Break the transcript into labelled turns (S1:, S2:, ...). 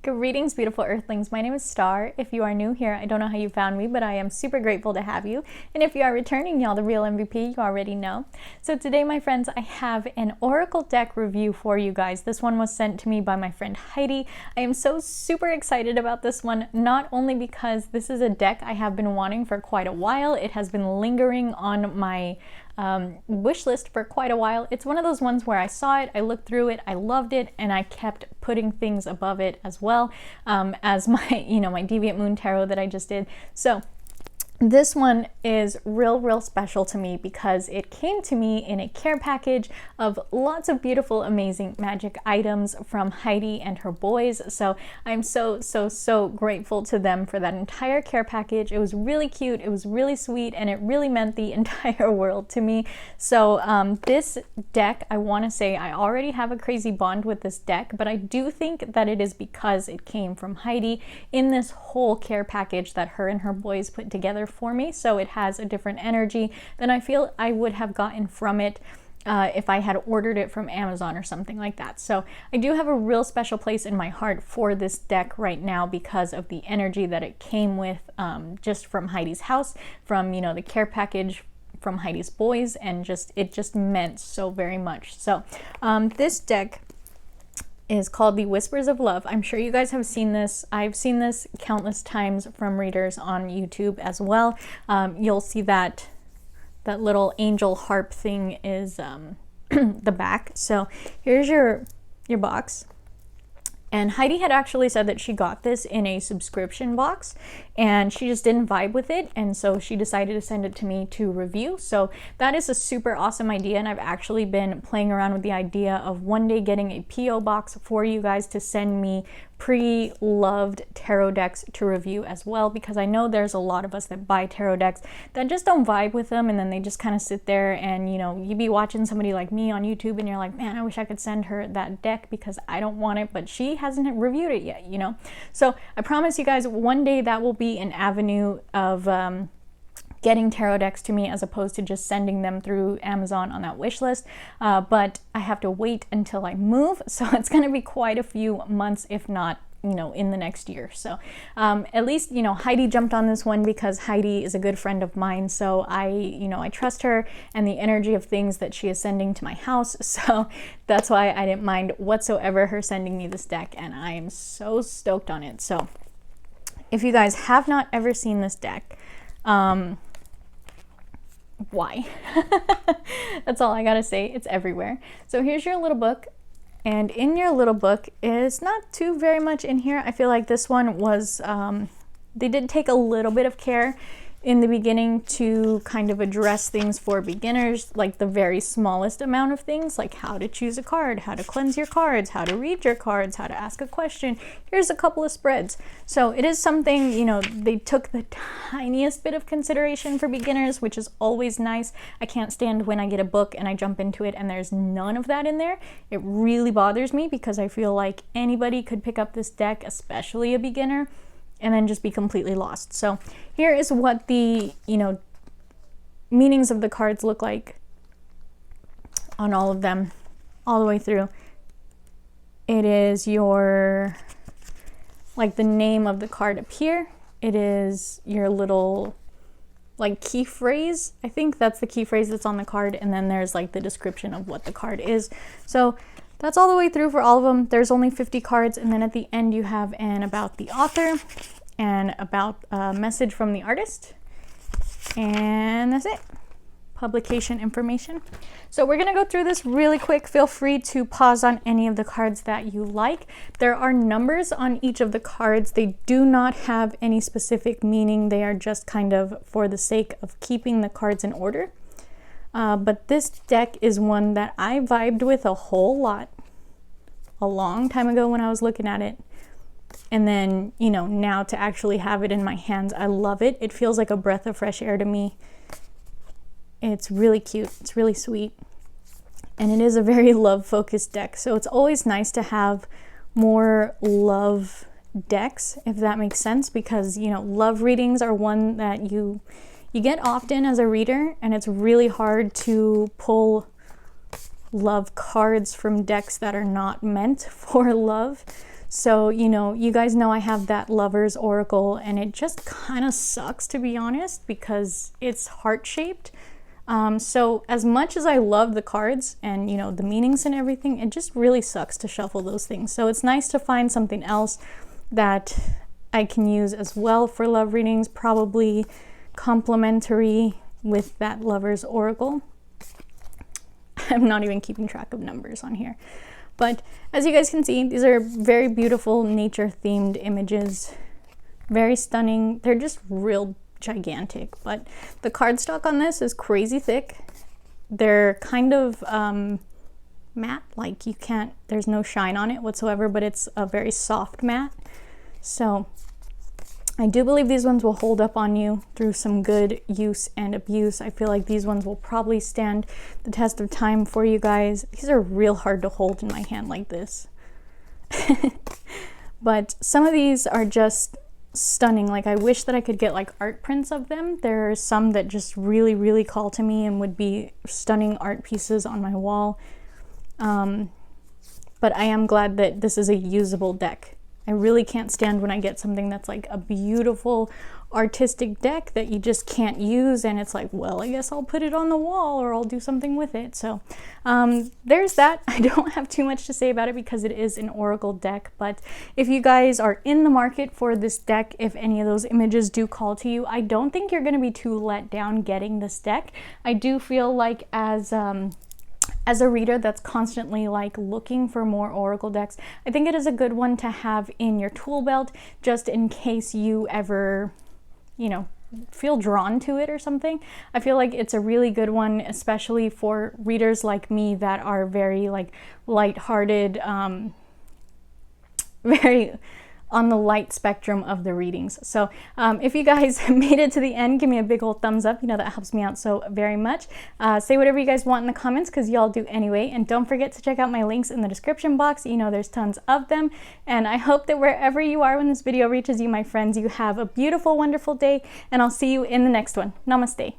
S1: Greetings, beautiful earthlings. My name is Star. If you are new here, I don't know how you found me, but I am super grateful to have you. And if you are returning, y'all, the real MVP, you already know. So today, my friends, I have an Oracle deck review for you guys. This one was sent to me by my friend Heidi. I am so super excited about this one, not only because this is a deck I have been wanting for quite a while. It has been lingering on my wish list for quite a while. It's one of those ones where I saw it, I looked through it, I loved it, and I kept putting things above it as well, as my, my Deviant Moon Tarot that I just did. So this one is real special to me because it came to me in a care package of lots of beautiful, amazing magic items from Heidi and her boys. So I'm so grateful to them for that entire care package. It was really cute, it was really sweet, and it really meant the entire world to me. So this deck, I want to say I already have a crazy bond with this deck, but I do think that it is because it came from Heidi in this whole care package that her and her boys put together for me. So it has a different energy than I feel I would have gotten from it if I had ordered it from Amazon or something like that. So I do have a real special place in my heart for this deck right now because of the energy that it came with, just from Heidi's house, from the care package from Heidi's boys, and it just meant so very much. So this deck is called the Whispers of Love. I'm sure you guys have seen this. I've seen this countless times from readers on YouTube as well. You'll see that little angel harp thing is the back. So here's your box. And Heidi had actually said that she got this in a subscription box and she just didn't vibe with it, and so she decided to send it to me to review. So that is a super awesome idea, and I've actually been playing around with the idea of one day getting a PO box for you guys to send me pre-loved tarot decks to review as well, because I know there's a lot of us that buy tarot decks that just don't vibe with them, and then they just kind of sit there, and you'd be watching somebody like me on YouTube and you're like, man, I wish I could send her that deck because I don't want it, but she hasn't reviewed it yet, So I promise you guys one day that will be an avenue of getting tarot decks to me as opposed to just sending them through Amazon on that wish list. But I have to wait until I move, so it's going to be quite a few months, if not in the next year. So at least Heidi jumped on this one because Heidi is a good friend of mine, so I trust her and the energy of things that she is sending to my house. So that's why I didn't mind whatsoever her sending me this deck, and I am so stoked on it. So if you guys have not ever seen this deck, why? That's all I gotta say. It's everywhere. So here's your little book, and in your little book is not too very much in here. I feel like this one was they did take a little bit of care in the beginning to kind of address things for beginners, like the very smallest amount of things, like how to choose a card, how to cleanse your cards, how to read your cards, how to ask a question. Here's a couple of spreads. So it is something, they took the tiniest bit of consideration for beginners, which is always nice. I can't stand when I get a book and I jump into it and there's none of that in there. It really bothers me because I feel like anybody could pick up this deck, especially a beginner, and then just be completely lost. So here is what the, meanings of the cards look like on all of them, all the way through. It is the name of the card up here. It is your little, key phrase. I think that's the key phrase that's on the card, and then there's the description of what the card is. So that's all the way through for all of them. There's only 50 cards, and then at the end you have an about the author and about a message from the artist, and that's it. Publication information. So we're gonna go through this really quick. Feel free to pause on any of the cards that you like. There are numbers on each of the cards. They do not have any specific meaning. They are just kind of for the sake of keeping the cards in order. But this deck is one that I vibed with a whole lot a long time ago when I was looking at it. And then, now to actually have it in my hands, I love it. It feels like a breath of fresh air to me. It's really cute. It's really sweet. And it is a very love-focused deck. So it's always nice to have more love decks, if that makes sense, because, love readings are one that you get often as a reader, and it's really hard to pull love cards from decks that are not meant for love. So, you know, you guys know I have that Lover's Oracle, and it just kind of sucks, to be honest, because it's heart-shaped. So as much as I love the cards and, you know, the meanings and everything, it just really sucks to shuffle those things. So it's nice to find something else that I can use as well for love readings, probably complementary with that Lover's Oracle. I'm not even keeping track of numbers on here. But as you guys can see, these are very beautiful nature-themed images. Very stunning. They're just real gigantic. But the cardstock on this is crazy thick. They're kind of matte, like you can't, there's no shine on it whatsoever, but it's a very soft matte. So I do believe these ones will hold up on you through some good use and abuse. I feel like these ones will probably stand the test of time for you guys. These are real hard to hold in my hand like this. But some of these are just stunning. Like, I wish that I could get like art prints of them. There are some that just really, really call to me and would be stunning art pieces on my wall. But I am glad that this is a usable deck. I really can't stand when I get something that's like a beautiful artistic deck that you just can't use, and it's like, well, I guess I'll put it on the wall or I'll do something with it. So there's that. I don't have too much to say about it because it is an oracle deck, but if you guys are in the market for this deck, if any of those images do call to you, I don't think you're going to be too let down getting this deck. I do feel like as a reader that's constantly like looking for more oracle decks, I think it is a good one to have in your tool belt just in case you ever, you know, feel drawn to it or something. I feel like it's a really good one, especially for readers like me that are very like lighthearted, very on the light spectrum of the readings. So if you guys made it to the end, give me a big old thumbs up. You know, that helps me out so very much. Say whatever you guys want in the comments, because y'all do anyway. And don't forget to check out my links in the description box. You know, there's tons of them. And I hope that wherever you are when this video reaches you, my friends, you have a beautiful, wonderful day. And I'll see you in the next one. Namaste.